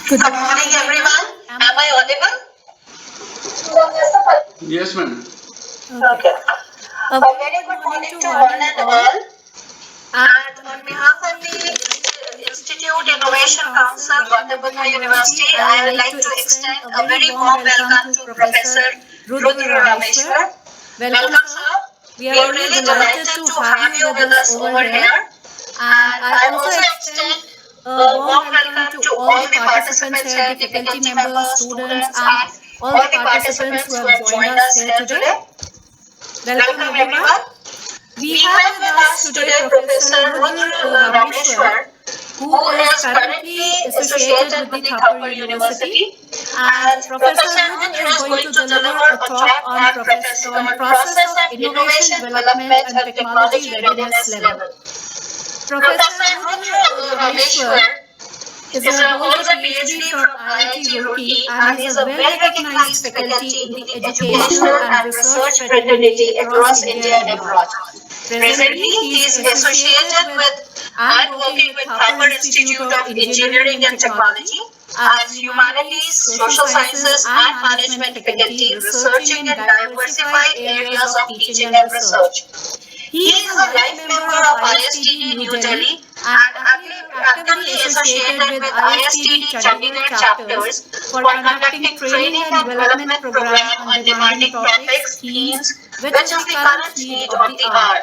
Good morning, everyone. Am I audible? Yes, ma'am. Okay. A very good morning to one and all. And on behalf of the Institute Innovation Council, Rwanda University, I would like to extend a very warm welcome to Professor Rudra Rameshwar. Welcome, sir. We are really delighted to have you with us over here. And I also extend a warm welcome to all the participants here, the faculty members, students, and all the participants who have joined us here today. Welcome, everyone. We have with us today Professor Rudra Rameshwar, who is currently associated with the Thapar University. And Professor Rudra is going to deliver a talk on process of innovation, development, and technology readiness level. Professor Rudra Rameshwar holds a PhD from IIT Roorkee and is a well-recognized faculty in the educational and research fraternity across India and abroad. Presently, he is associated with and working with Thapar Institute of Engineering and Technology as Humanities, Social Sciences and Management faculty, researching in diversified areas of teaching and research. He is a life member of ISTD New Delhi and actively associated with ISTD Chandigarh chapters for conducting training and development program on demanding topics, themes, which is the current need of the hour.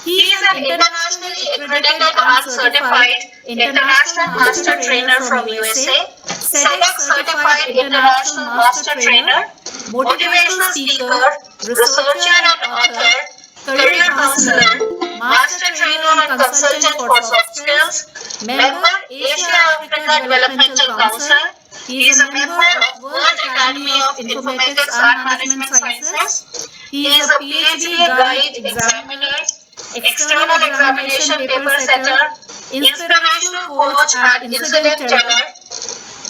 He is an internationally accredited and certified International Master Trainer from USA, SEDEX Certified International Master Trainer, motivational speaker, researcher and author, career counselor, master trainer and consultant for soft skills, member Asia-Africa Developmental Council. He is a member of World Academy of Informatics and Management Sciences. He is a PhD guide examiner, external examination paper setter, inspirational coach and incident teller.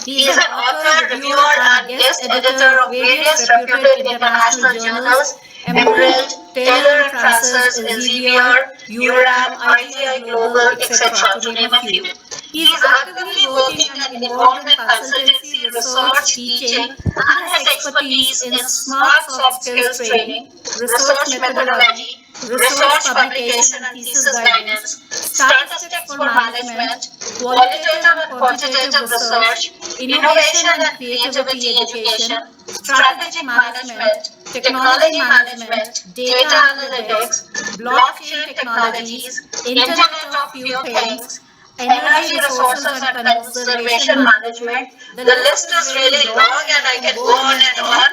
He is an author, reviewer and guest editor of various reputed international journals, Emerald, Taylor and Francis, Elsevier, URAM, IGI Global, etc., to name a few. He is actively working and involved in consultancy, research, teaching, and has expertise in smart soft skills training, research methodology, research publication and thesis guidance, statistics for management, qualitative and quantitative research, innovation and creativity education, strategic management, technology management, data analytics, blockchain technologies, Internet of Few Things, energy resources and conservation management. The list is really long and I can go on and on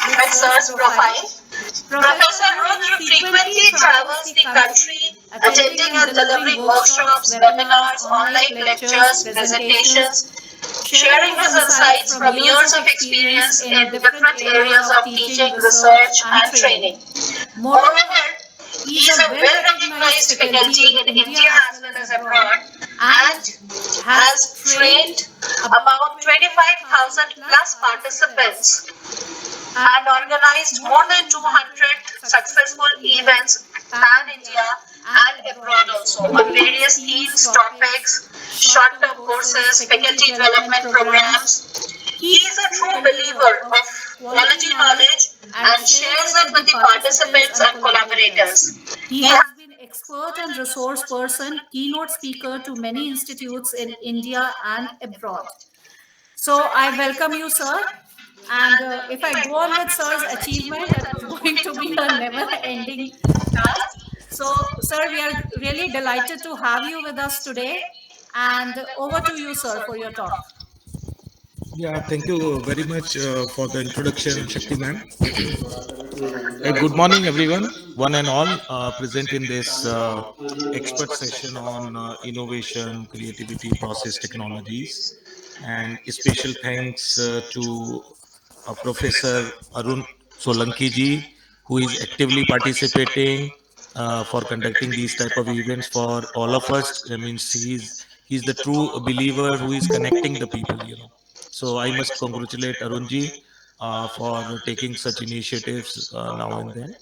with Sir's profile. Professor Rudra frequently travels the country, attending and delivering workshops, webinars, online lectures, presentations, sharing his insights from years of experience in different areas of teaching, research, and training. Moreover, He is a well recognized faculty in India as well as abroad and has trained about 25,000 plus participants and organized more than 200 successful events pan India and abroad also on various themes, topics, short term courses, faculty development programs. He is a true believer of quality knowledge and shares it with the participants and collaborators. He has been expert and resource person, keynote speaker to many institutes in India and abroad. So I welcome you, sir. And if I go on with sir's achievement, it's going to be a never ending task. So, sir, we are really delighted to have you with us today. And over to you, sir, for your talk. Yeah, thank you very much for the introduction, Shakti ma'am. Good morning, everyone, one and all, present in this expert session on innovation, creativity, process technologies. And special thanks to Professor Arun Solanki ji, who is actively participating for conducting these type of events for all of us. I mean, he's the true believer who is connecting the people. So I must congratulate Arunji for taking such initiatives now and then.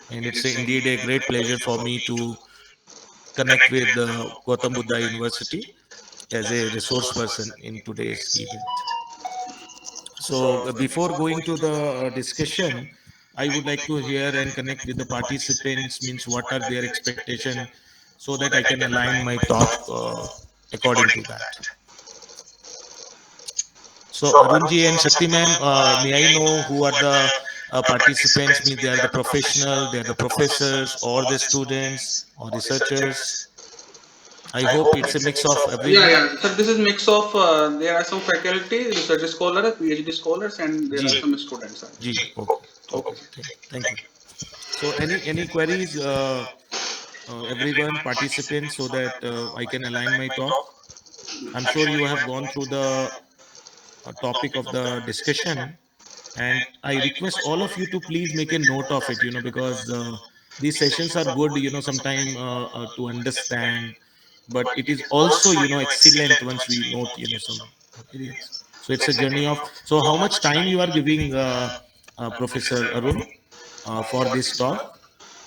And it's indeed a great pleasure for me to connect with Gautam Buddha University as a resource person in today's event. So before going to the discussion, I would like to hear and connect with the participants, means what are their expectation, so that I can align my talk according to that. So Arunji and Shakti ma'am, may I know who are the participants? Means they are the professional, they are the professors, or the students, or researchers. I hope it's a mix of Yeah, everyone. yeah. So this is mix of there are some faculty, research scholars, PhD scholars, and there are G, some students. G. Okay, okay. Thank you. So any queries, everyone participants, so that I can align my talk. I'm sure you have gone through the topic of the discussion, and I request all of you to please make a note of it, because these sessions are good, sometime to understand, but it is also, excellent once we note, some areas. So it's a journey of. So how much time you are giving, Professor Arun, for this talk?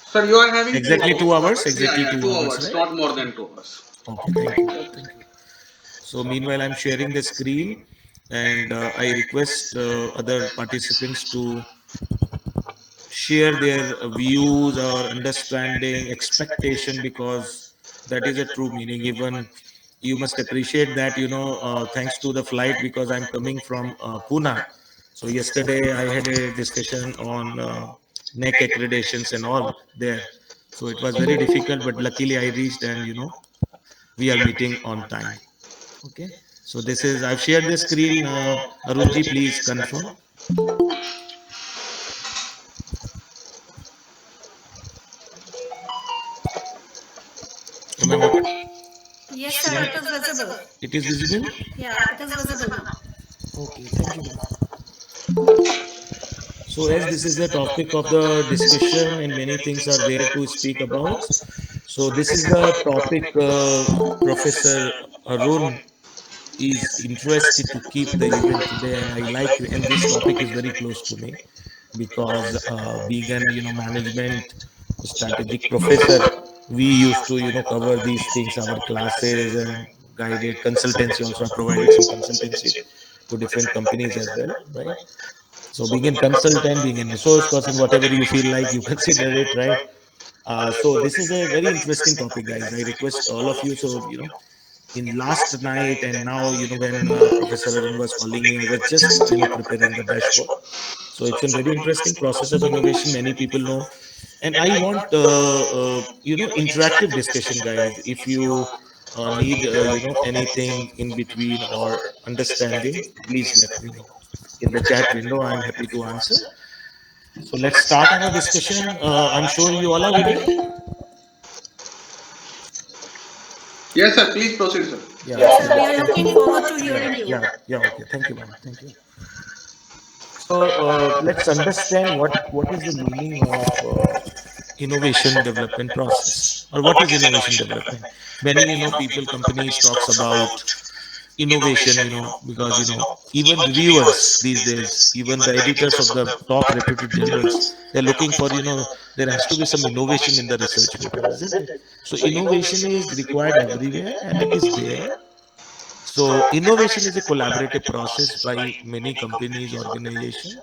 Sir, you are having Exactly 2 hours. Yeah, Exactly yeah, two two hours, hours, right? not more than 2 hours. Okay. Thank you. Thank you. So meanwhile, I'm sharing the screen, and I request other participants to share their views or understanding, expectation, because that is a true meaning. Even you must appreciate that, thanks to the flight, because I'm coming from Pune. So yesterday I had a discussion on NEC accreditations and all there. So it was very difficult, but luckily I reached, and we are meeting on time. Okay. So this is, I've shared the screen. Arunji, please confirm. Am I what? Yes, sir, it is visible. It is visible? Yeah, it is visible now. Okay, thank you. So as this is the topic of the discussion and many things are there to speak about. So this is the topic Professor Arun is interested to keep the event today, and I like, and this topic is very close to me, because being an management strategic professor, we used to cover these things, our classes, and guided consultancy also. I provided some consultancy to different companies as well, right? So being a consultant, being a resource person, whatever you feel like, you consider it, right? So this is a very interesting topic, guys. I request all of you. So in last night and now, when Professor Arun was calling me, I was just preparing the dashboard. So it's a very interesting process of innovation. Many people know, and I want interactive discussion, guys. If you need anything in between or understanding, please let me know in the chat window. I'm happy to answer. So let's start our discussion. I'm sure you all are ready. Yes, sir. Please proceed, sir. Yeah. Yes, So sir, we are looking forward to yeah, hearing you. yeah. Okay. Thank you, ma'am. Thank you. So let's understand what is the meaning of innovation development process. Or what is innovation development? Many, people, companies talks about innovation, because, even reviewers these days, even the editors of the top reputed journals, they're looking for, there has to be some innovation in the research paper, isn't it? So innovation is required everywhere and it is there. So innovation is a collaborative process by many companies, organizations,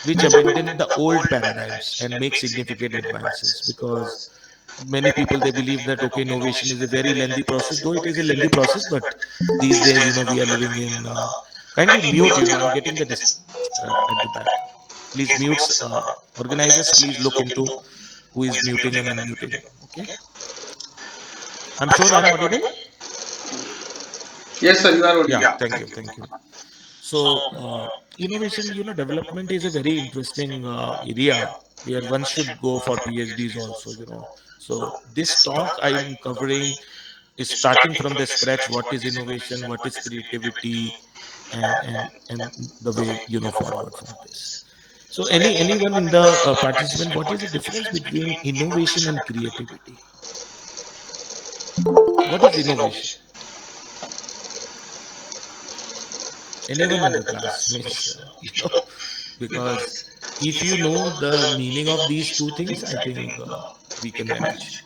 which abandon the old paradigms and make significant advances. Because many people, they believe that, okay, innovation is a very lengthy process, though it is a lengthy process, but these days, we are living in kindly mute, I'm getting the disturbance at the back. Please mute, organizers, please look into who is muting and unmuting. Okay, I'm sure I'm audible. Yes, sir, you are audible. Yeah, Yeah, thank you, thank you. thank you. So innovation, development is a very interesting area where one should go for PhDs also, so this talk I'm covering is starting from the scratch: what is innovation, what is creativity, and the way, forward for this. So anyone in the participant, what is the difference between innovation and creativity? What is innovation? Anyone in the class means, because if you know the meaning of these two things, I think we can manage.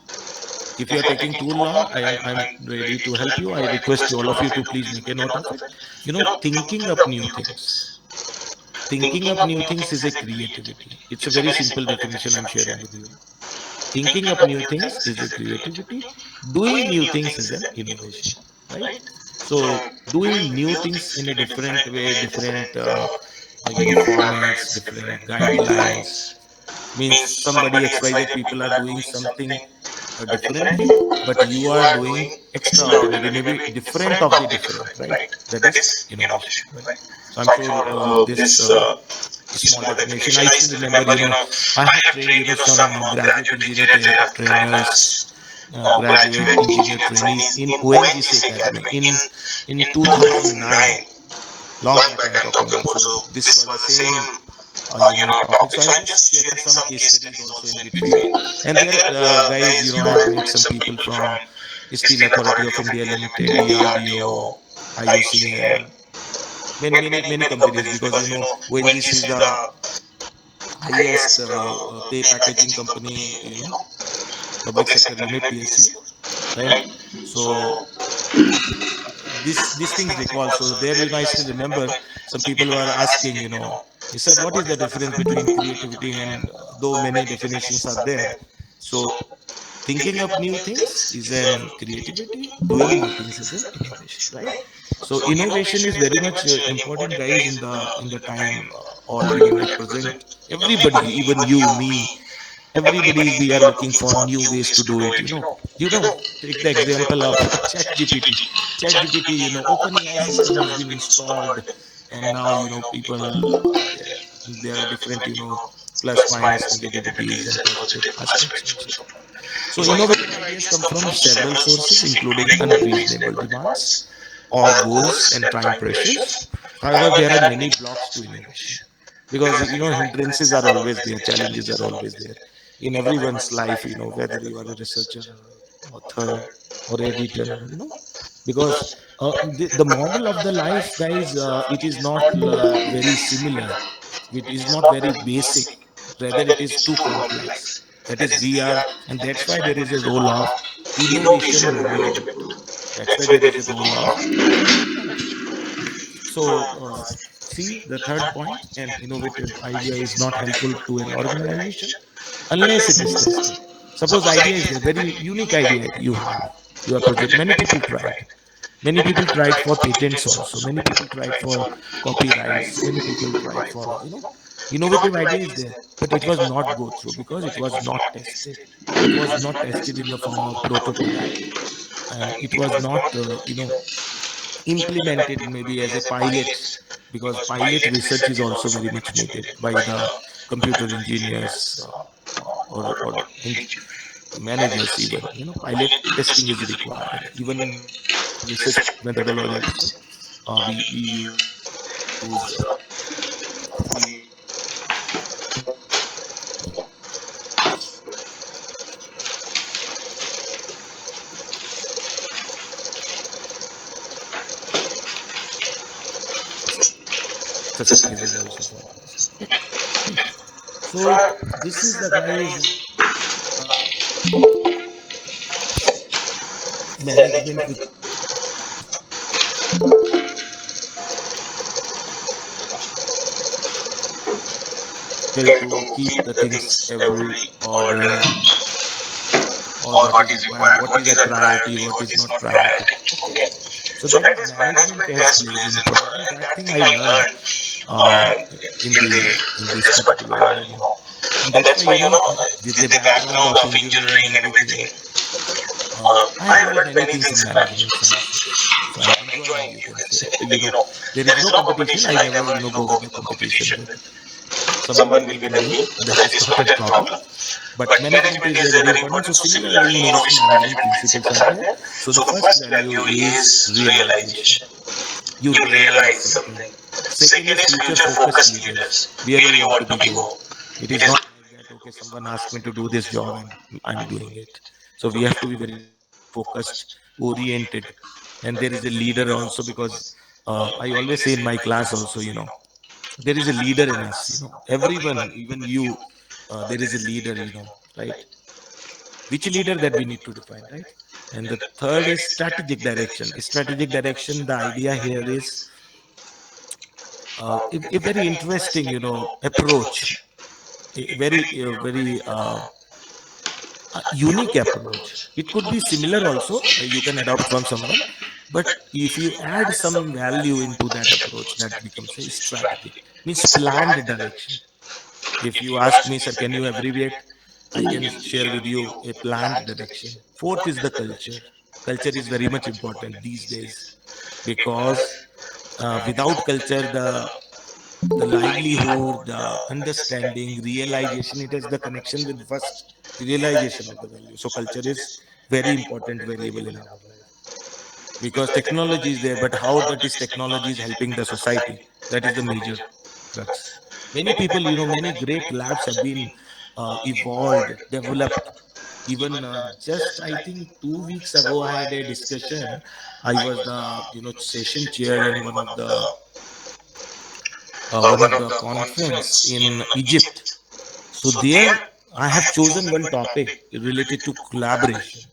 If you are taking too long, I'm ready to help you. I request all of you to please make a note of it. Thinking up new things. Thinking up new things is a creativity. It's a very simple definition I'm sharing with you. Thinking up new things is a creativity. Doing new things is an innovation, right? So doing new things in a different way, different formats, different guidelines, means somebody XYZ people are doing something differently, but you are doing extraordinary, maybe different of the different, right? That is innovation, right? So I'm sure this small definition, I still remember, I have trained, some graduate engineer trainers, graduate engineer trainees in ONGC academy in 2009. Long back I'm talking about. So this was the same topic. So I'm just sharing some case studies also in between. And there, guys, I have met some people from Steel Authority of India Limited, DRDO, IUCN, many companies, because ONGC is the highest pay packaging company, public sector unit, PSU, right? So these things recall. So there, I still remember some people were asking, he said, what is the difference between creativity and though many definitions are there. So thinking up new things is an creativity, doing new things is an innovation, right? So innovation is very much important, guys, in the time all we in at present. Everybody, even you, me, everybody, we are looking for new ways to do it. Take the example of chat gpt. OpenAI system has been installed, and now, people, there are different, plus minus negativities and positive aspects also there. So innovative ideas come from several sources, including unreasonable demands or goals and time pressures. However, there are many blocks to innovation, because hindrances are always there, challenges are always there in everyone's life. Whether you are a researcher, author, or editor. Because the model of the life, guys, it is not very similar. It is not very basic. Rather, it is too complex. That is, we are, and that's why there is a role of innovation management. That's why there is a role of innovation management. So, see the third point: an innovative idea is not helpful to an organization unless it is tested. Suppose idea is there, very unique idea you have, your project. Many people tried. Many people tried for patents also. Many people tried for copyrights. Many people tried for, innovative idea is there, but it was not go through because it was not tested. It was not tested in the form of prototype, and it was not, implemented maybe as a pilot, because pilot research is also very much needed by the computer engineers, or managers even. Pilot testing is required even in research methodology also. We use the surprises also for this. Okay, right. So this is the guys management which to keep the things every order or what is required, what is a priority, what is not priority. Okay, so that is management has plays in important, and that thing I learned uh, in this particular and that's why with the background of engineering and everything, I have learned many things in management sciences. So I'm enjoying, you can say. There is no competition. I never go with the competition with someone will win me. That is not a problem. But management is a very important. So similarly, innovation management principles are there. So the first value is realization. You realize something. Second is future focused leaders. Where you want to be go. It is not like that. Okay, someone asked me to do this job and I'm doing it. So we have to be very focused, oriented, and there is a leader also because I always say in my class also, there is a leader in us. Everyone, even you, there is a leader. Right? Which leader that we need to define, right? And the third is strategic direction. Strategic direction. The idea here is a very interesting, approach, a very unique approach. It could be similar also. You can adopt from someone, but if you add some value into that approach, that becomes a strategic. Means planned direction. If you ask me, sir, can you abbreviate? I can share with you a planned direction. Fourth is the culture. Culture is very much important these days because without culture, the livelihood, the understanding, realization, it has the connection with first realization of the value. So culture is very important variable in our life because technology is there, but how that is technology is helping the society, that is the major crux. Many people, many great labs have been evolved, developed. Even just I think 2 weeks ago, I had a discussion. I was the session chair in one of the conference in Egypt. So there, I have chosen one topic related to collaboration.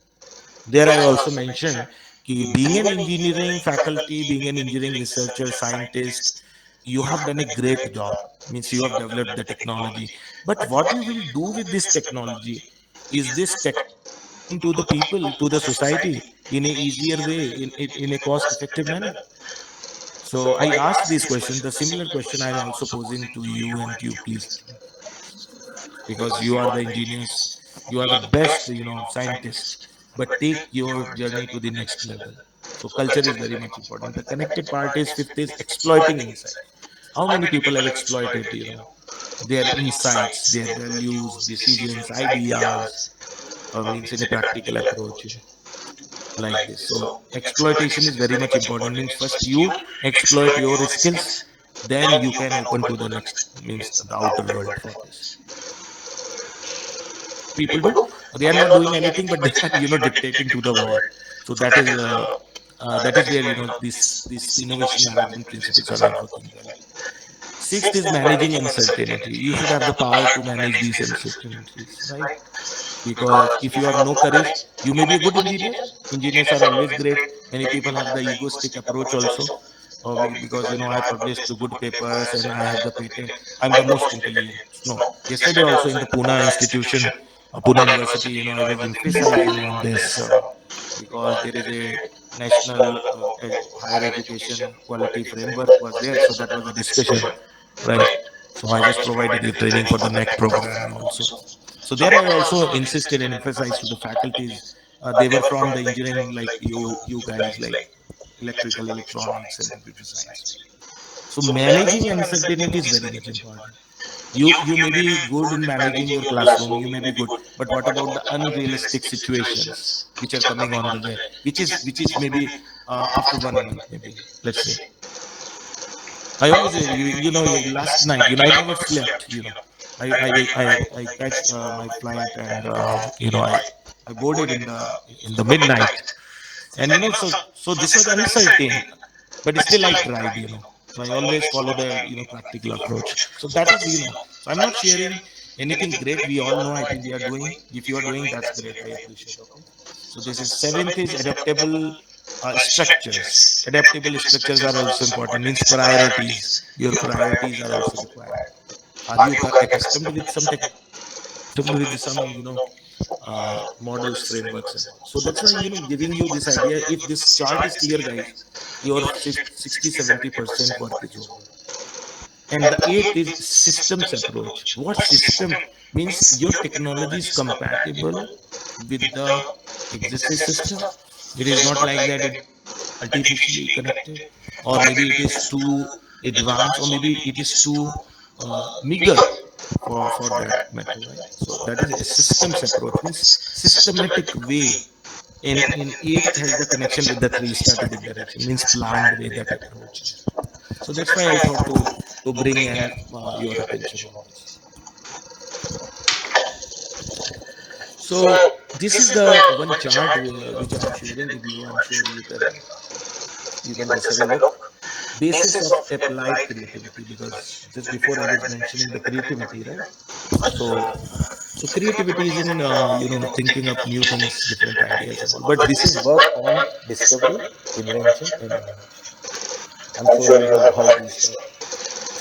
There, I also mentioned being an engineering faculty, being an engineering researcher, scientist, you have done a great job. Means you have developed the technology. But what you will do with this technology? Is this technology getting to the people, to the society in a easier way, in a cost-effective manner? So I asked this question. The similar question I'm also posing to you, and you please think, because you are the engineers, you are the best, scientist, but take your journey to the next level. So culture is very much important. The connected part is fifth is exploiting insight. How many people have exploited, their insights, their values, decisions, ideas, means in a practical approach, like this. So exploitation is very much important. Means first you exploit your skills, then you can open to the next, means the outer world for this. People do, they are not doing anything, but they are dictating to the world. So that is where this innovation management principles are not working well. Sixth is managing uncertainty. You should have the power to manage these uncertainties, right? Because if you have no courage, you may be a good engineer. Engineers are always great. Many people have the egoistic approach also, because I published the good papers and I have the patent, I'm the most intelligent. No, yesterday also in the Pune institution, Pune University, I was emphasizing on this, because there is a national higher education quality framework was there, so that was a discussion, right? So I just provided the training for the NEC program also. So there I also insisted and emphasized to the faculties. They were from the engineering, like you guys, like electrical, electronics, and computer science. So managing uncertainty is very much important. You may be good in managing your classroom, you may be good, but what about the unrealistic situations which are coming on the way, which is maybe after 1 month, maybe, let's say. I always say, last night, I never slept. I catch my flight, and I boarded in the midnight, and so this was uncertain, but still I tried. So I always follow the practical approach. So that is so I'm not sharing anything great. We all know, I think we are doing. If you are doing, that's great. I appreciate. Okay. So this is seventh is adaptable structures. Adaptable structures are also important. Means priorities. Your priorities are also required. Are you accustomed with some technology? Are you accustomed with some models, frameworks, and all? So that's why giving you this idea. If this chart is clear, guys, your 60-70% work is over. And the eighth is systems approach. What system? Means your technology is compatible with the existing system. It is not like that it is artificially connected, or maybe it is too advanced, or maybe it is too meager for that matter, right? So that is a systems approach. Means systematic way. In eighth has the connection with the three strategic direction. Means planned way, that approach has to be. So that's why I thought to bring and your attention on this. So this is the one chart which I'm sharing with you. I'm sure you can just have a look. Basis of applied creativity, because just before I was mentioning the creativity, right? So so creativity is in thinking up new things, different ideas, and all. But this is work on discovery, invention, and innovation. I'm sure you have heard these terms.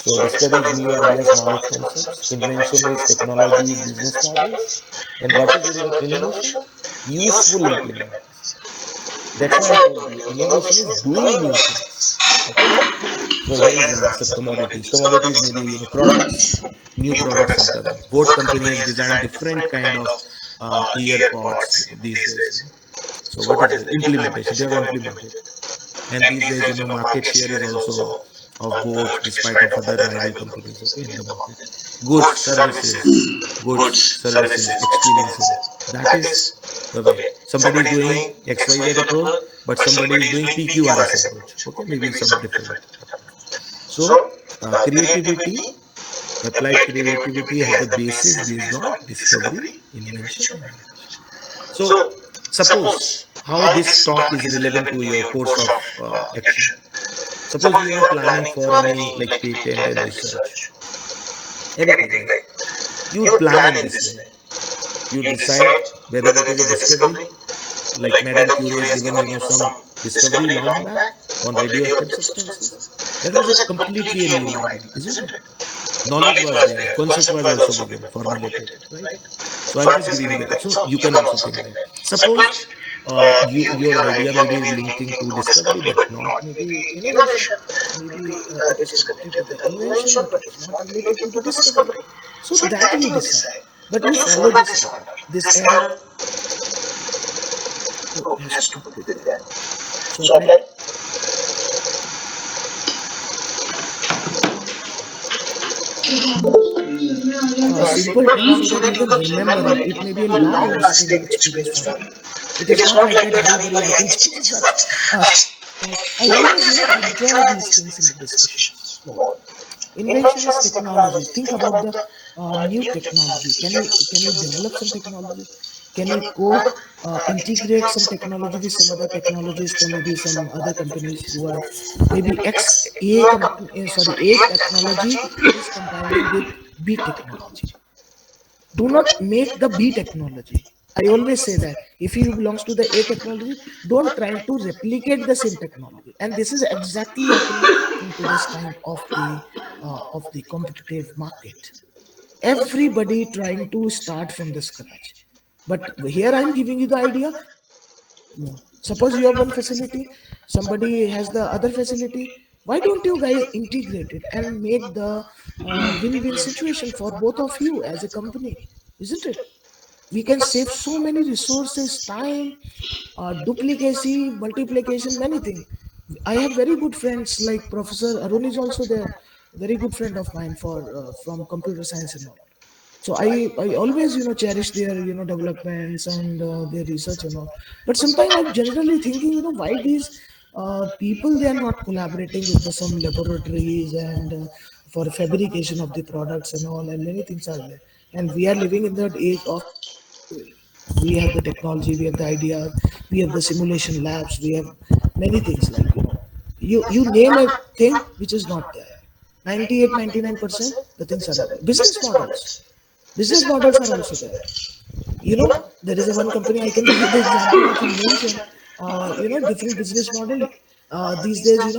So discovery is new ideas, knowledge, concepts. Invention is technologies, business models. And what is innovation? Useful implementation. That's why I told you innovation is doing new things. Okay. So here is the answer: commodities. Commodities maybe products, new products are coming. Boat company has designed different kind of earpods these days. So what is the implementation? They have implemented, and these days market share is also of boats despite of other rival companies. Okay, in the market, goods, services, experiences. That is the way. Somebody is doing XYZ approach, but somebody is doing PQRS approach. Okay, maybe some different approach. So creativity, applied creativity has the basis based on discovery, invention, and innovation. So suppose how this talk is relevant to your course of action. Suppose you are planning for any like patent and research, anything, right? You would plan in this way. You decide whether it is a discovery, like Madame Curie has given, some discovery long back on radioactive substances. That was a completely a new idea, isn't it? Knowledge was there, concept was also given, formulated, right? So I'm just giving you that. So you can also think that. Suppose your idea maybe is linking to discovery, but not maybe innovation. Maybe it is connected to the invention, but it is not related to the discovery. So that you decide. But you follow this arrow. This arrow has to do with that. So apply. Simple terms so that you can remember it. It may be a long lasting experience for you. It is not like that hari bari I can speak such. I always enjoy these things in the discussions mode. Invention is technology. Think about the new technology. Can we develop some technology? Can we integrate some technology with some other technologies from maybe some other companies who are maybe A technology is combining with B technology. Do not make the B technology. I always say that if you belongs to the A technology, don't try to replicate the same technology. And this is exactly happening in today's time of the competitive market. Everybody trying to start from the scratch. But here I'm giving you the idea. No. Suppose you have one facility, somebody has the other facility. Why don't you guys integrate it and make the win-win situation for both of you as a company? Isn't it? We can save so many resources, time, duplicacy, multiplication, many things. I have very good friends like Professor Arun is also there, very good friend of mine for from computer science and all. So I always cherish their developments and their research and all. But sometimes I'm generally thinking why these people they are not collaborating with the some laboratories and for fabrication of the products and all, and many things are there. And we are living in that age of we have the technology, we have the ideas, we have the simulation labs, we have many things like You name a thing which is not there. 98, 99% the things are available. Business models are also there. There is a one company, I can give you the example what you mentioned. Different business model these days.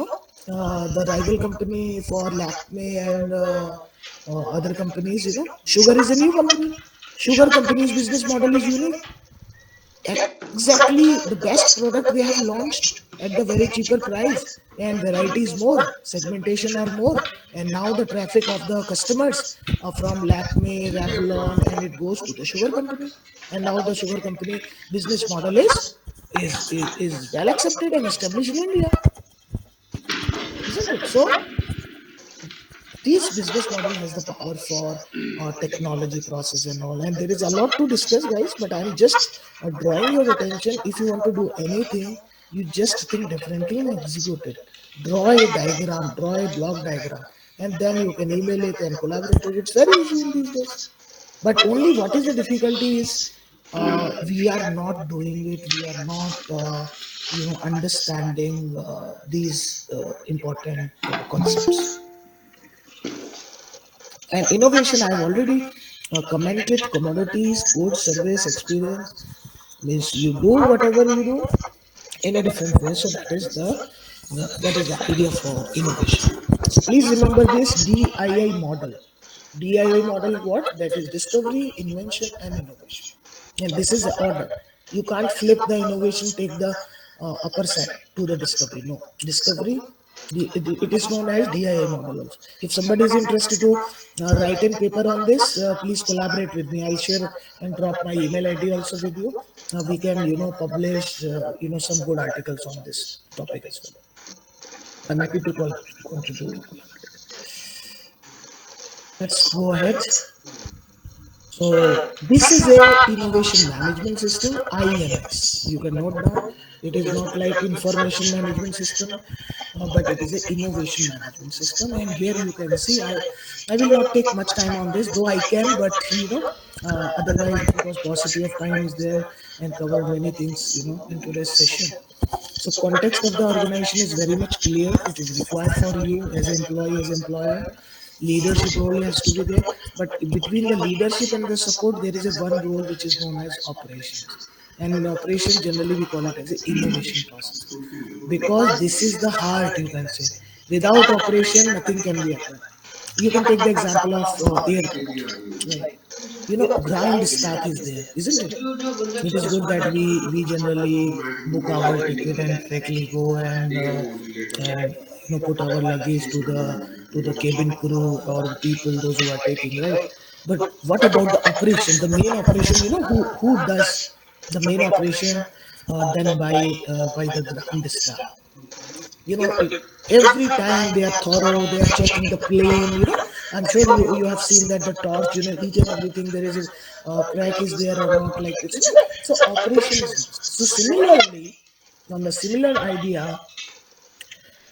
The rival company for Lakme and other companies. Sugar is a new company. Sugar company's business model is unique. Exactly the best product they have launched at the very cheaper price, and variety is more, segmentation are more, and now the traffic of the customers from Lakme, Revlon, and it goes to the sugar company. And now the sugar company business model is well accepted and established in India, isn't it? So this business model has the power for technology process and all, and there is a lot to discuss, guys, but I'm just drawing your attention. If you want to do anything, you just think differently and execute it. Draw a diagram, draw a block diagram, and then you can email it and collaborate it. It's very easy in these days. But only what is the difficulty is we are not doing it, we are not understanding these important concepts. And innovation, I've already commented: commodities, goods, service, experience. Means you do whatever you do in a different way. So that is the idea for innovation. So please remember this DII model. DII model is what? That is discovery, invention, and innovation. And this is the order. You can't flip the innovation, take the upper side to the discovery. No, discovery. It is known as DII model also. If somebody is interested to write in paper on this, please collaborate with me. I'll share and drop my email ID also with you. We can publish some good articles on this topic as well. I'm happy to contribute and collaborate. Let's go ahead. So this is a innovation management system, IMS. You can note down. It is not like information management system, but it is a innovation management system. And here you can see, I will not take much time on this, though I can, but otherwise, because paucity of time is there and cover many things in today's session. So context of the organization is very much clear. It is required for you as an employee, as employer. Leadership role has to be there, but between the leadership and the support, there is a one role which is known as operations. And in operation, generally we call it as an innovation process, because this is the heart, you can say. Without operation, nothing can be happen. You can take the example of airport, right? Ground staff is there, isn't it? It is good that we generally book our ticket and directly go and put our luggage to the cabin crew or the people those who are taking, right? But what about the operation, the main operation? Who does the main operation done by the ground staff? Every time they are thorough, they are checking the plane. I'm sure you have seen that the torch, each and everything, there is a crack is there or not, like this. So operation is must. So similarly, on the similar idea,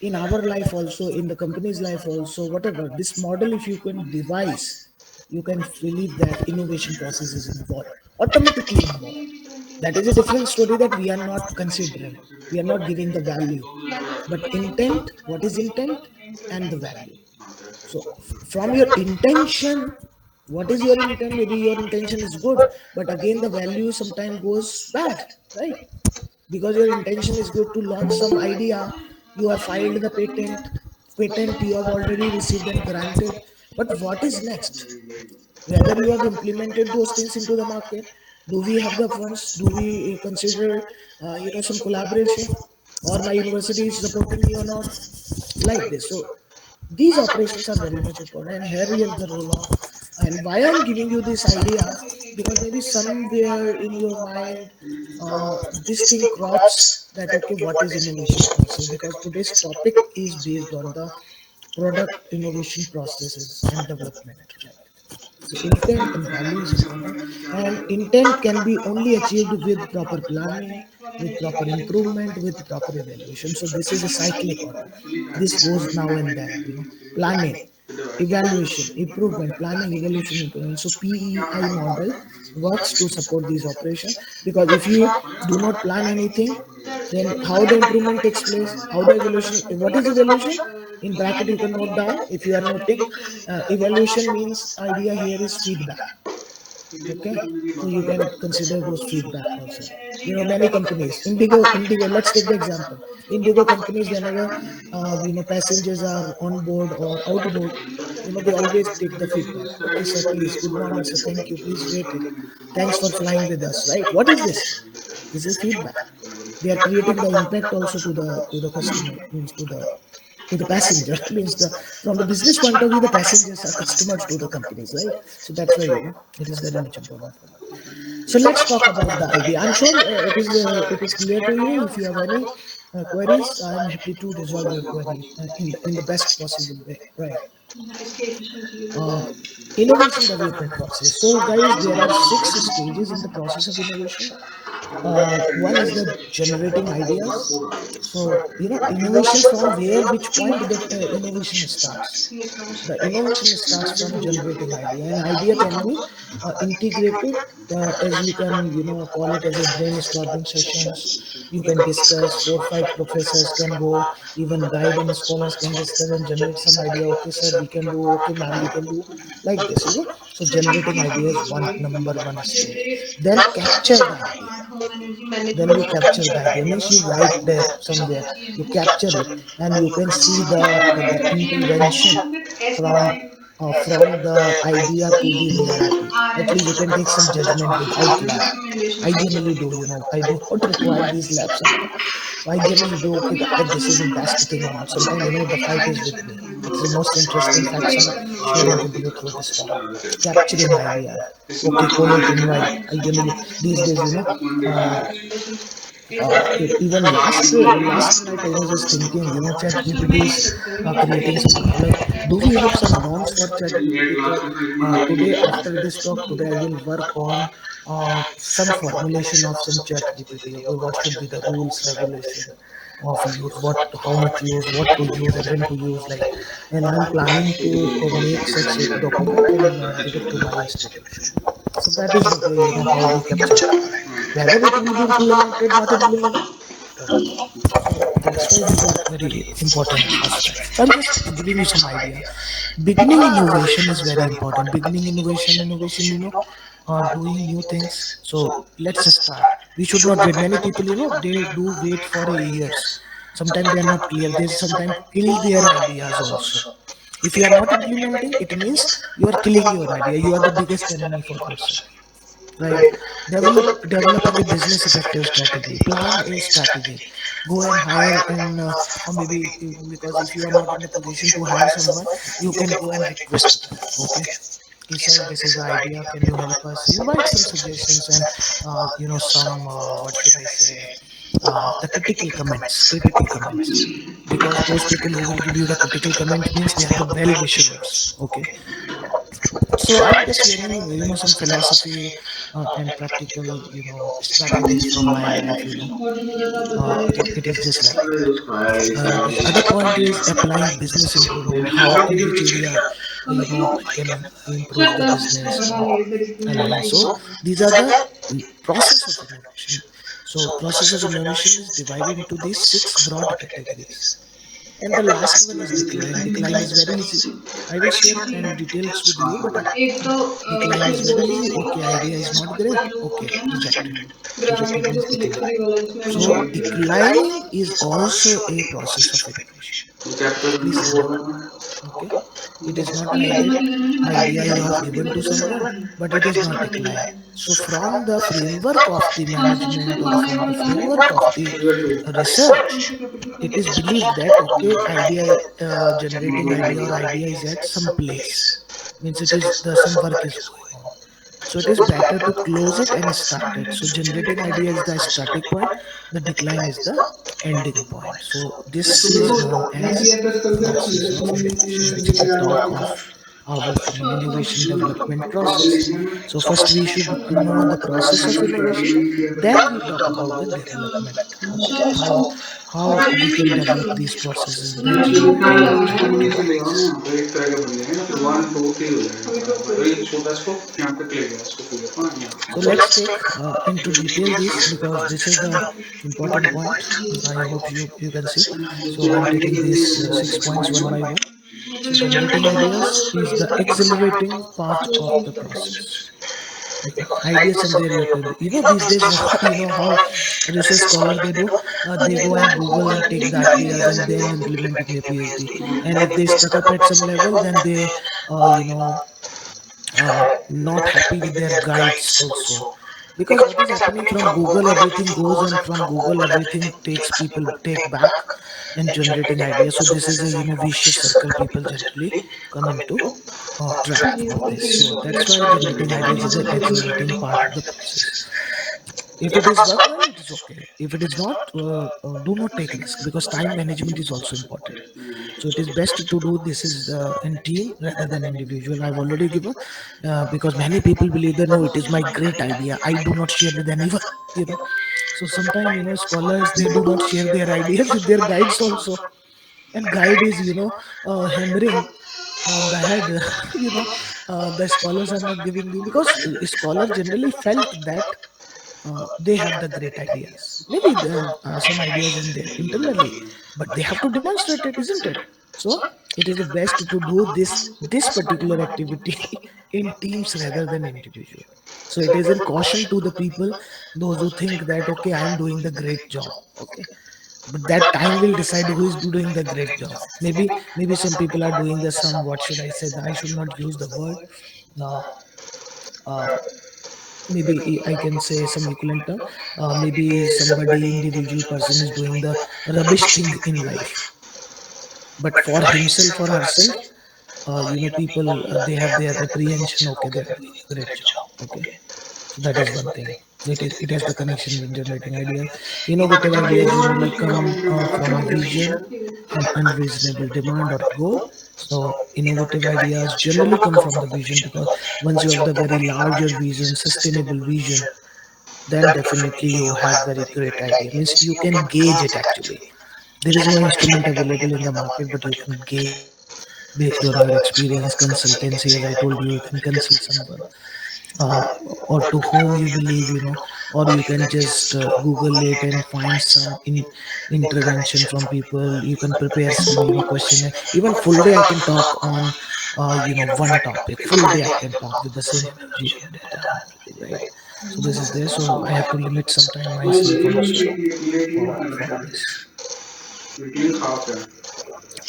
in our life also, in the company's life also, whatever this model, if you can devise, you can believe that innovation process is involved, automatically involved. That is a different story that we are not considering. We are not giving the value. But intent, what is intent and the value? So from your intention, what is your intent? Maybe your intention is good, but again the value sometimes goes bad, right? Because your intention is good to launch some idea, you have filed the patent you have already received and granted, but what is next? Whether you have implemented those things into the market, do we have the funds, do we consider some collaboration, or my university is supporting me or not, like this. So these operations are very much important, and here is the role of, and why I'm giving you this idea, because maybe somewhere in your mind this thing crops that, okay, what is innovation process? Because today's topic is based on the product innovation processes and development, right? So intent and value is important, and intent can be only achieved with proper planning, with proper improvement, with proper evaluation. So this is a cyclic order. This goes now and then, planning. Evaluation, improvement, planning, evaluation, improvement. So PEI model works to support these operations, because if you do not plan anything, then how the improvement takes place, how the evaluation, what is evaluation? In bracket you can note down if you are noting. Evaluation means idea here is feedback. Okay, so you can consider those feedback also. Many companies, Indigo, let's take the example. Indigo companies, whenever passengers are on board or outboard, they always take the feedback. Okay sir, please, good morning sir, thank you, please rate it, thanks for flying with us, right? What is this? This is feedback. They are creating the impact also to the customer, means to the passenger. Means the from the business point of view, the passengers are customers to the companies, right? So that's why it is very much important for that. So let's talk about the idea. I'm sure it is clear to you. If you have any queries, I'm happy to resolve your query in the best possible way, right? uh, Innovation development process. So guys, there are 6 stages in the process of innovation. One is the generating ideas. So innovation, from where, which point the innovation starts. The innovation starts from generating idea. An idea can be integrated, as you can call it as a brainstorming sessions. You can discuss, 4 5 professors can go, even guide and scholars can discuss and generate some idea. Okay sir, we can do, okay ma'am, we can do, like this. So generating idea is one, number one stage. Then capture the idea. Then you capture the idea, means you write there somewhere, you capture it, and you can see the intervention from from the idea to the reality. At least you can take some judgment without lab. I generally do, I do not require these labs sometimes. So I generally do, okay, whether this is the best thing or not. Sometimes the fight is with me. It is the most interesting facts I'm sharing with you through this talk. Capturing idea. Okay, collate invite. I generally these days, uh, even last night I was just thinking, chat gpt is creating some problem. Do we have some norms for chat gpt? So today, after this talk, today I will work on some formulation of some chat gpt. Okay, what should be the rules, regulation of use, what, how much use, what to use and when to use, like. And I'm planning to make such a document and give it to my institution. So that is the way, how we capture the idea. Whether it will be implemented, not implemented, don't know. So that's why these are very important aspects. So I'm just giving you some idea. Beginning innovation is very important. Beginning innovation, doing new things. So let's start. We should not wait. Many people, they do wait for a years. Sometimes they are not clear. They sometimes kill their ideas also. If you are not implementing, it means you are killing your idea. You are the biggest enemy for yourself, right? Developing a business effective strategy. Plan a strategy. Go and hire, and or maybe, because if you are not in a position to hire someone, you can go and request to them. Okay, okay sir, this is the idea, can you help us? Invite some suggestions and some what should I say, the critical comments, because those people who will give you the critical comment means they are the well wishers. Okay, so I'm just sharing some philosophy and practical strategies from my life. It is just like that. The other point is applying business improvement, how in which area I can improve the business align. So these are the process of innovation. So process of innovation is divided into these 6 broad categories. And the last one is decline. Decline is very easy. I will share and details with you, but decline is very easy. Okay, idea is not great. Okay, rejected. Rejected means decline. So declining is also a process of innovation. Please remember that. Okay, it is not like that idea you have given to someone, but it is not decline. So from the framework of the management, or from the framework of the research, it is believed that okay, idea, generating idea or idea is at some place, means it is the some work is going on. So it is better to close it and start it. So generating idea is the starting point, the decline is the ending point. So this is known as process of innovation, which is a talk of our innovation development process. So first we should know the process of innovation, then we talk about the development. Okay, how we can develop these processes better and attractive ways. तो एक तरह के बन जाएंगे ना, फिर 1 2 3 हो जाएगा, वही छोटा इसको यहाँ पे क्लिक है, इसको फिगर हाँ So यहाँ let's take into detail this, because this is the important point. I hope you can see. So I'm taking these 6 points one by one. So generating ideas is the accelerating part of the process. Okay, ideas and their these days, how research scholar they do, they go and Google and take the ideas and then implement in their PhD. And if they stuck up at some level, then they not happy with their guides also, because what is happening, from Google everything goes, and from Google everything takes people take back and generating ideas. So this is a vicious circle people generally come into trap of this. So that's why generating ideas is an accelerating part of the process. If it is work well, it is okay. If it is not, do not take risk, because time management is also important. So it is best to do this is in team rather than individual. I've already given, because many people believe that no, it is my great idea, I do not share with anyone. you know so sometimes, scholars, they do not share their ideas with their guides also, and guide is hammering on the head. you know the scholars are not giving you, because scholar generally felt that they have the great ideas. Maybe some ideas in there internally, but they have to demonstrate it, isn't it? So it is the best to do this particular activity in teams rather than individual. So it is a caution to the people, those who think that okay, I am doing the great job. Okay, but that time will decide who is doing the great job. Maybe some people are doing the some, what should I say, I should not use the word now. uh, Maybe I can say some equivalent term. Maybe somebody, individual person is doing the rubbish thing in life, but for himself or herself, people, they have their apprehension. Okay, they are doing a great job. Okay, so that is one thing. It has the connection with generating ideas. Innovative ideas generally come from a vision, an unreasonable demand, or a goal. So innovative ideas generally come from the vision, because once you have the very larger vision, sustainable vision, then definitely you have very great idea. Means you can gauge it actually. There is no instrument available in the market, but you can gauge it based on your experience, consultancy. As I told you, you can consult someone, uh, or to whom you believe, or you can just Google it and find some intervention from people. You can prepare some, questionnaire. Even full day I can talk on, one topic. Full day I can talk with the same energy and data and everything, right? So this is there. So I have to limit some time myself also for this.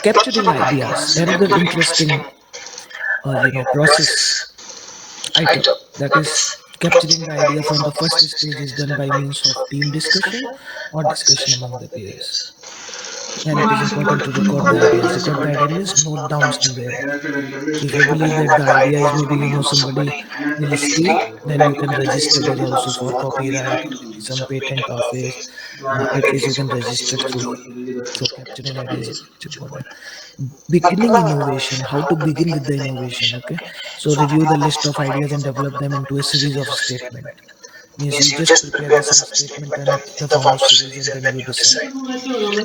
Capturing ideas, another interesting, process item, that is capturing the idea from the first stage is done by means of team discussion or discussion among the peers. And it is important to record the ideas. Record the idea means note down somewhere. If you believe that the idea is maybe, somebody will steal, then you can register it also for copyright or maybe some patent office. At least you can register through it. So capturing ideas is very much important. Beginning innovation, how to begin with the innovation. Okay, so review the list of ideas and develop them into a series of statement. Means you just prepare the some statement and the form of series, and then you decide.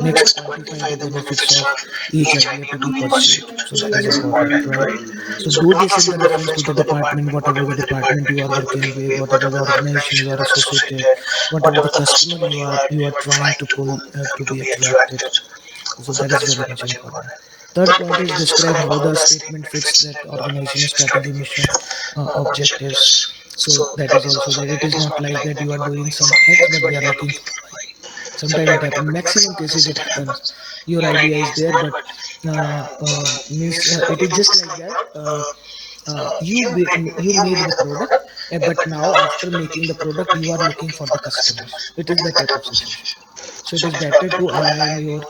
Next, quantify the benefits of each idea to be pursued. So that is important, right? So do this in the reference to the department, whatever the department you are working with, whatever the organization you are associated, whatever the customer you are trying to pull to be attracted. So that is very much important. Third point is describe how the statement fits that organization strategy, mission, objectives. So that is also there. It is not like that you are doing some X but they are looking for Y. Sometimes it happens. Maximum cases it happens. Your idea is there, but means it is just like that. You made the product, but now after making the product, you are looking for the customers. It is that type of situation. So it is better to align your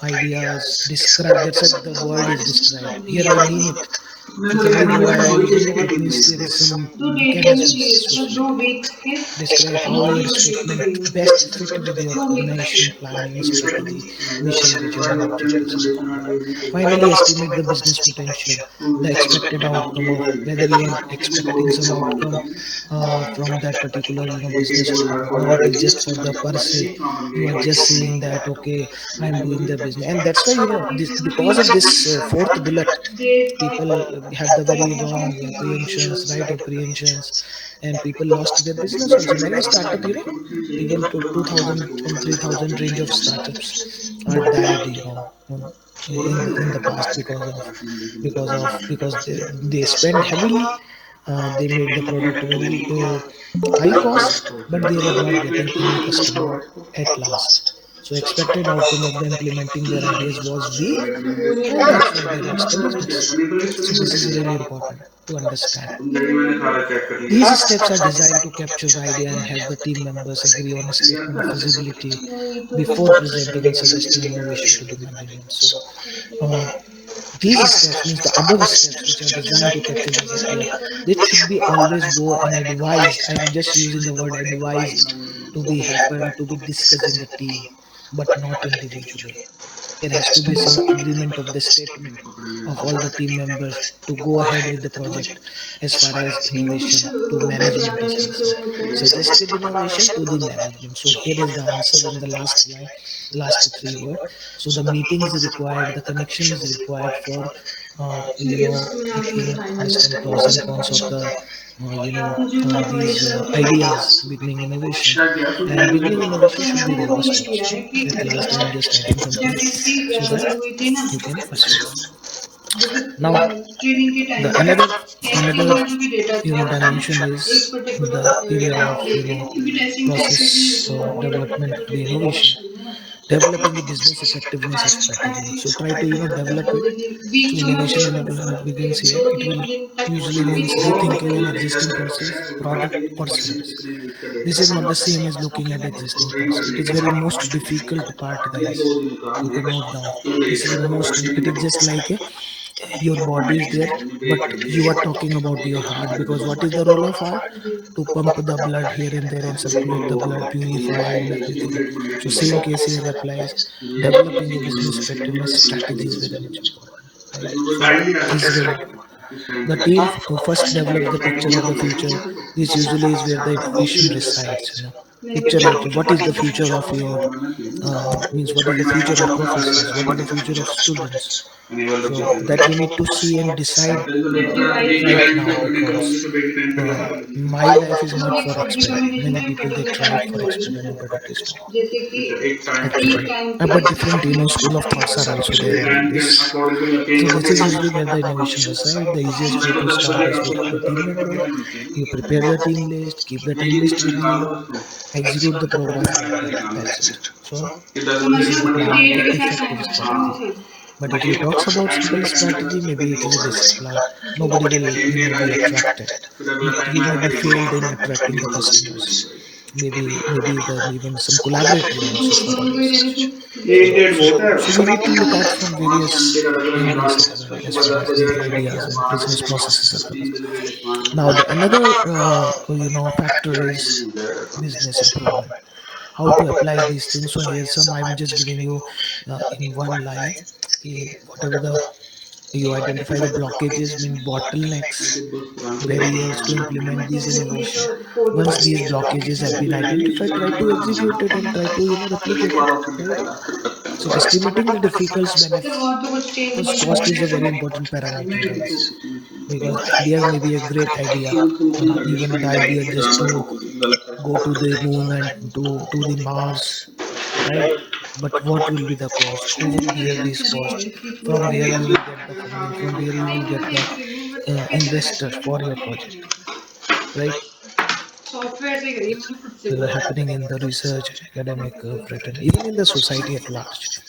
ideas, describe. That's what the word is describe. Here I mean it. So can we know why I'm using it? It means there is some mechanisms associated. Describe how your statement best fit with your organization planning, strategy, mission, vision, and objectives in common. Finally, estimate the business potential, the expected outcome of whether you are expecting some outcome from that particular business or not, or it is just for the per se. You are just saying that okay, I am doing the business, and that's why this, because of this fourth bullet, people had the very wrong apprehensions, right apprehensions, and people lost their business also. Many startup, even to 2000 and 3000 range of startups are died, in the past because they spent heavily. They made the product very high cost, but they were not getting any customer at last. So expected outcome of the implementing their ideas was weak, and that's why they lost the business. So this is really important to understand. These steps are designed to capture the idea and help the team members agree on a statement of feasibility before presenting and suggesting innovation to the management. So these steps means the above steps which are designed to capture this idea, this should be always go and advised. I'm just using the word advised to be happen to be discussed in the team, but not individually. There has to be some agreement of the statement of all the team members to go ahead with the project as far as innovation to management is concerned. Suggested innovation to the management. So here is the answer in the last line, last three words. So the meeting is required, the connection is required for taking understand pros and cons of the these ideas beginning innovation. And beginning innovation should be robust also. At last I am just adding something so that you can pursue. Now the another dimension is the area of process development to the innovation, developing a business effectiveness strategy. So try to develop it. So innovation enablement begins here. It will usually means rethinking an existing process, product, or service. This is not the same as looking at existing process. It is very most difficult part, guys. You can note down. This is the most. It is just like your body is there, but you are talking about your heart, because what is the role of heart? To pump the blood here and there and circulate the blood, purify and everything. So same case here applies. Developing a business effectiveness strategy is very much important, right? So this is very important. The team who first develops the picture of the future, this usually is where the innovation resides. Picture it. What is the future of your means? What is the future of professors? What is the future of students? So that we need to see and decide right now, because my life is not for experiment. Many people they tried for experiment, but it is not actually. But different school of thoughts are also there on this. So this is usually where the innovation resides. The easiest way to start is with the team member. You prepare the team list, keep the team list with you, execute the program, and update it. That's it. So this is the plan of the effective strategy. But if you talks about simple strategy, maybe it is a basic plan. Nobody will be attracted. You may be failed in attracting the customers. Maybe the even some collaborator also for your research. So we need to look out from various angles as well as far as these ideas and business processes are concerned. Now the another factor is business improvement. How to apply these things. So here some I'm just giving you in one line. Whatever the you identify the blockages, mean bottlenecks, barriers to implement these innovation. Once these blockages have been identified, try to execute it and try to replicate it, right? So estimating the difficult benefits, because cost is a very important parameter, guys, because ideas may be a great idea, even the idea just to go to the moon and to the Mars, right? But what will be the cost? Who will bear this cost? From where you will get the funding? From where you will get the investor for your project, right? Happening in the research, academic, written, even in the society at large.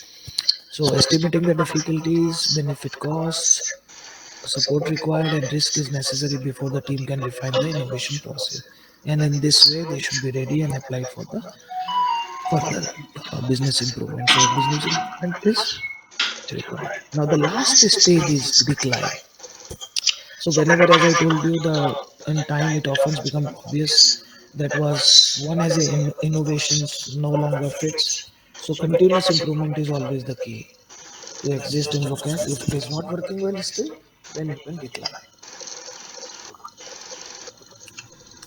So estimating the difficulties, benefit costs, support required, and risk is necessary before the team can refine the innovation process. And in this way, they should be ready and applied for the further business improvement. So business improvement is required. Now the last stage is decline. So whenever, as I told you, the in time it often become obvious that was one as a innovations no longer fits. So continuous improvement is always the key to exist in vocab. If it is not working well still, then you can decline.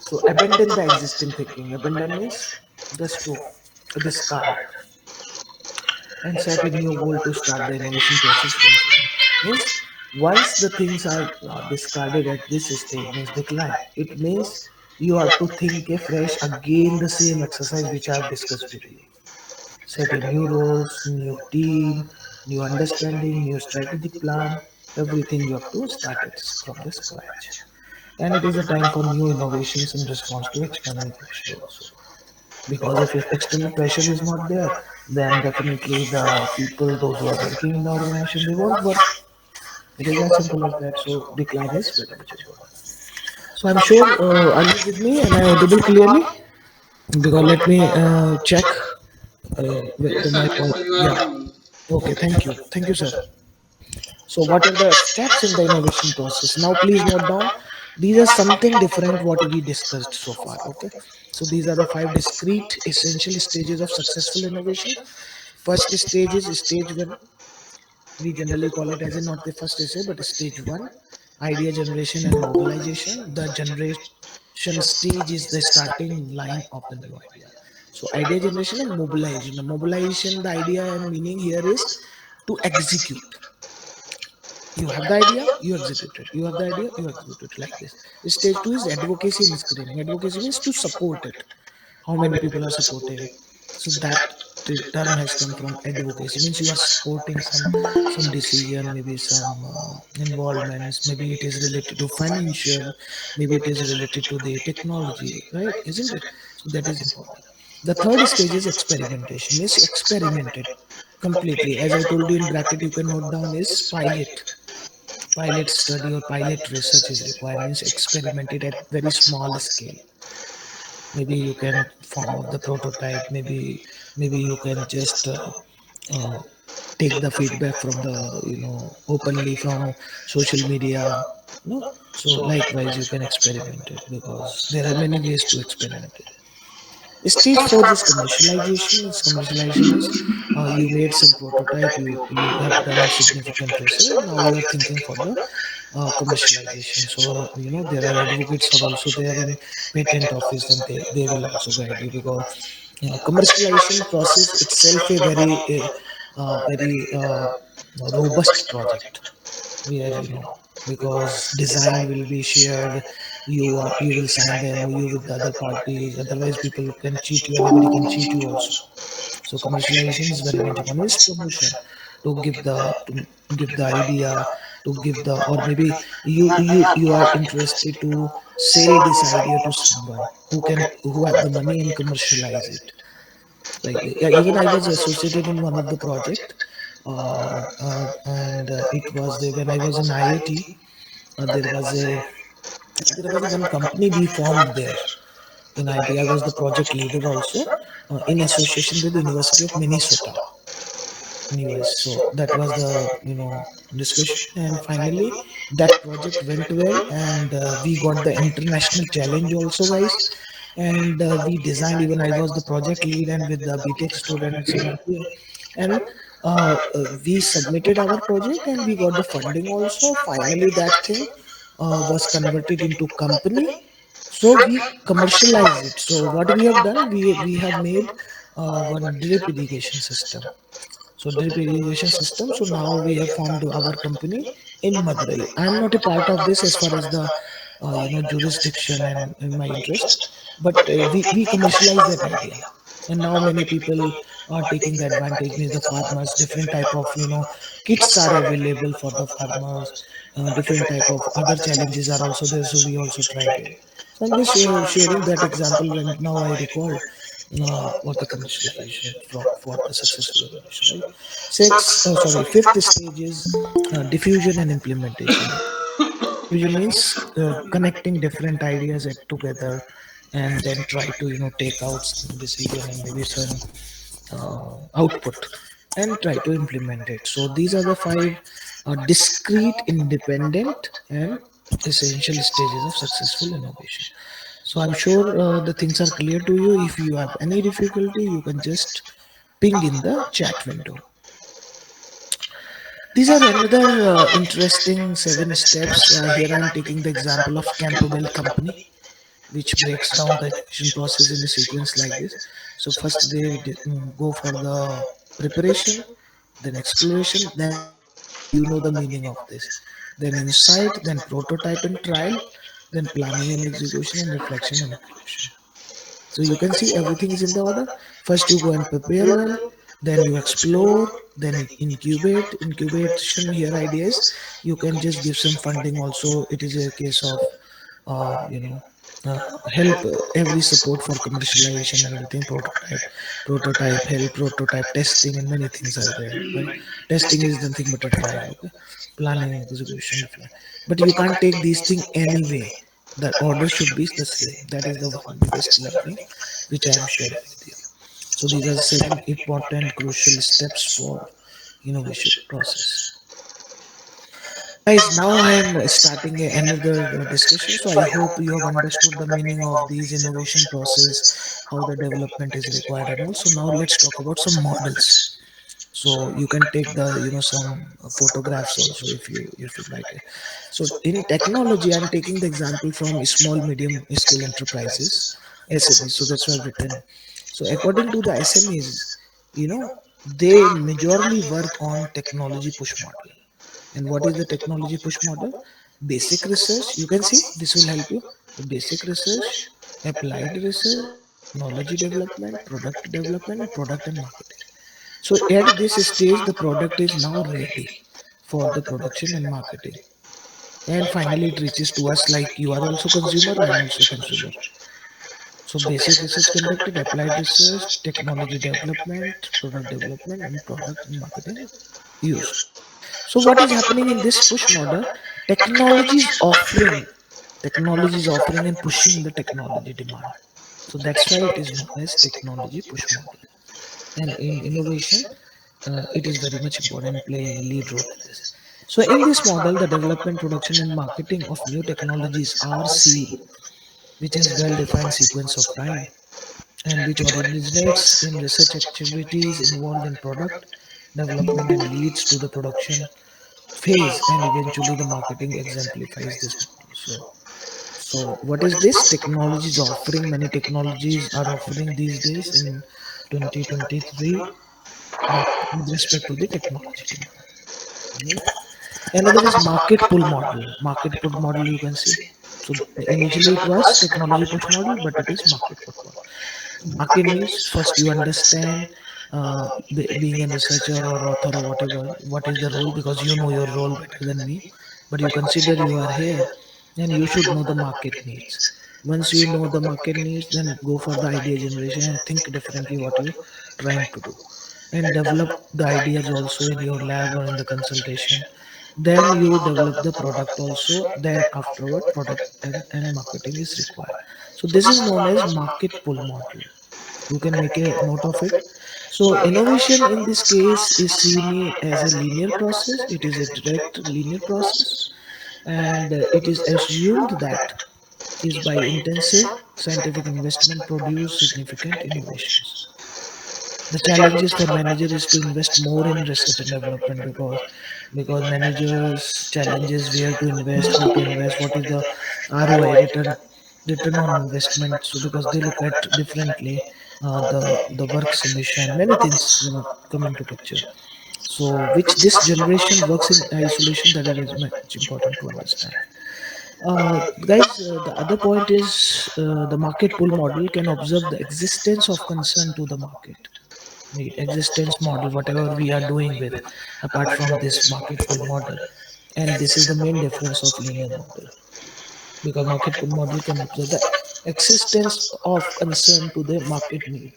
So abandon the existing thinking. Abandon means destroy, discard, and set a new goal to start the innovation process once again. Means once the things are discarded at this stage, means decline. It means you have to think afresh again the same exercise which I have discussed with you. Set a new roles, new team, new understanding, new strategic plan. Everything you have to start it from the scratch. And it is a time for new innovations in response to external pressure also. Because if external pressure is not there, then definitely the people, those who are working in the organization, they won't work. It is as simple as that. So decline is very much important. So I'm sure are you with me and I audible clearly? Because let me check Yes, with sir. my Yes, point. sir. You are Yeah. audible. Okay. Thank you, sir. So what are the steps in the innovation process? Now please note down. These are something different what we discussed so far. Okay. So these are the five discrete essential stages of successful innovation. First stage is stage one. We generally call it as a not the first essay, but stage one, idea generation and mobilization. The generation stage is the starting line of the new idea. So idea generation and mobilization. The mobilization, the idea and meaning here is to execute. You have the idea, you execute it. You have the idea, you execute it like this. Stage two is advocacy and screening. Advocacy means to support it. How many people are supporting? So that term has come from advocacy. Means you are supporting some decision, maybe some involvements. Maybe it is related to financial. Maybe it is related to the technology, right? Isn't it? So that is important. The third stage is experimentation. Means experimented completely. As I told you in bracket, you can note down is pilot. Pilot study or pilot research is required. Means experimented at very small scale. Maybe you can form up the prototype. Maybe you can just uh, take the feedback from the openly from social media. No, so likewise you can experiment it because there are many ways to experiment it. Stage four is commercialization. Is commercialization is you made some prototype, you have done significant research. Now you are thinking for the commercialization. So there are advocates are also there in patent office, and they will also guide you because commercialization process itself a very robust project, where because design will be shared. You will sign the MOU with the other parties, otherwise people can cheat you, anybody can cheat you also. So commercialization is very much important. Is promotion, to give the idea, to give the, or maybe you are interested to sell this idea to someone who have the money and commercialize it. Like yeah, even I was associated in one of the project, and it was there when I was in IIT. There was a one company we formed there in IIT. I was the project leader also, in association with the University of Minnesota in US. So that was the discussion, and finally that project went well, and we got the international challenge also, guys. And we designed. Even I was the project lead, and with the BTech students and everything. And we submitted our project, and we got the funding also. Finally, that thing was converted into company, so we commercialize it. So what we have done, we have made one drip irrigation system. So drip irrigation system. So now we have formed our company in Madurai. I am not a part of this as far as the jurisdiction and in my interest, but we commercialize that idea, and now many people are taking the advantage. Means the farmers, different type of kits are available for the farmers. Different type of other challenges are also there. So we also tried it. So I'm just sharing that example when now I recalled what the commercialization for the successful innovation, right? Fifth stage is diffusion and implementation. Diffusion means connecting different ideas together, and then try to take out some decision and maybe some output, and try to implement it. So these are the five discrete, independent, and essential stages of successful innovation. So I'm sure the things are clear to you. If you have any difficulty, you can just ping in the chat window. These are another interesting 7 steps. Here I'm taking the example of Campbell Company, which breaks down the innovation process in a sequence like this. So first they go for the preparation, then exploration, then insight. You know the meaning of this. Then insight, then prototype and trial, then planning and execution, and reflection and evaluation. So you can see everything is in the order. First you go and prepare well, then you explore, then you incubate. Incubation here ideas. You can just give some funding also. It is a case of you know help every support for commercialization and everything. Prototype help, prototype testing, and many things are there, right? Testing is nothing but a trial. Okay, planning, execution, but you can't take these things anyway. The order should be the same. That is the one biggest learning which I am sharing with you. So these are 7 important crucial steps for innovation process. Guys, now I am starting another discussion. So I hope you have understood the meaning of these innovation process, how the development is required, and also now let's talk about some models. So you can take the some photographs also if you like it. So in technology, I'm taking the example from small medium scale enterprises, SMEs. So that's why I've written. So according to the SMEs, you know they majorly work on technology push model. And what is the technology push model? Basic research. You can see this will help you. The basic research, applied research, technology development, and product and marketing. So at this stage, the product is now ready for the production and marketing. And finally, it reaches to us like you are also consumer, I am also consumer. So basic research conducted, applied research, technology development, and product and marketing used. So what is happening in this push model? Technology is offering, technology is offering and pushing the technology demand. So that's why it is known as technology push model. And in innovation, it is very much important, playing lead role in this. So in this model, the development, production, and marketing of new technologies are seen, which has well-defined sequence of time and which originates in research activities involved in product development and leads to the production phase, and eventually the marketing exemplifies this model. So what is this? Technologies offering, many technologies are offering these days in 2023 with respect to the technology demand. Right? Another is market pull model. Market pull model, you can see. So initially it was technology push model, but it is market pull model. Market means first you understand, being a researcher or author or whatever, what is the role, because you know your role better than me. But you consider you are here, and you should know the market needs. Once you know the market needs, then go for the idea generation and think differently what you trying to do, and develop the ideas also in your lab or in the consultation. Then you develop the product also. Then afterward, product and marketing is required. So this is known as market pull model. You can make a note of it. So innovation in this case is seen as a linear process. It is a direct linear process, and it is assumed that is by intensive scientific investment produce significant innovations. The challenges for manager is to invest more in research and development, because managers challenges where to invest, how to invest, what is the ROI, return on investment. So because they look at differently, the work submission, many things come into picture. So which this generation works in isolation, that is much important to understand. Guys, the other point is the market pull model can observe the existence of concern to the market need, existence model, whatever we are doing with, apart from this market pull model. And this is the main difference of linear model, because market pull model can observe the existence of concern to the market need.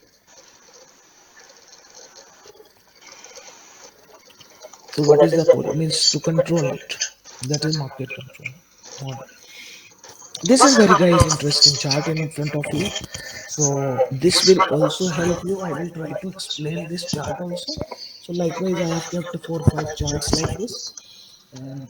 So what is the pull? Means to control it. That is market control model. This is very guys interesting chart in front of you. So this will also help you. I will try to explain this chart also. So likewise, I have kept 4 or 5 charts like this, and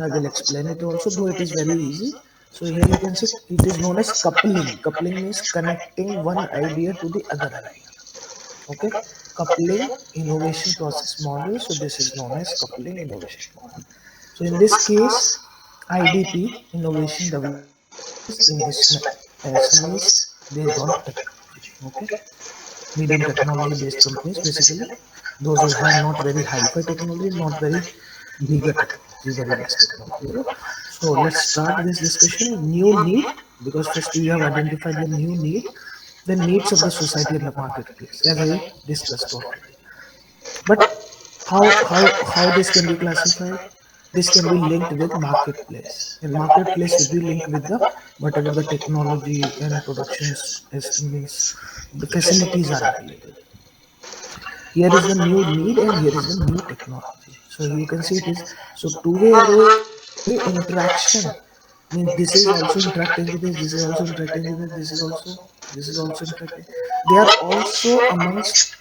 I will explain it also, though it is very easy. So here you can see it is known as coupling. Coupling means connecting one idea to the other idea. Okay, coupling innovation process model. So this is known as coupling innovation model. So in this case, IDP innovation development process is investment SMEs based on technology. Okay, medium technology based companies basically those who have not very high-fi technology, not very bigger technology, very less technology. So let's start this discussion. New need, because first we have identified the new need, the needs of the society and the marketplace, as I discussed already. But how this can be classified? This can be linked with marketplace, and marketplace will be linked with the whatever the technology and productions is means the facilities are available. Here is the new need and here is the new technology. So you can see it is so two-way arrow is basically interaction. Means this is also interacting with this is also interacting with this is also interacting. They are also amongst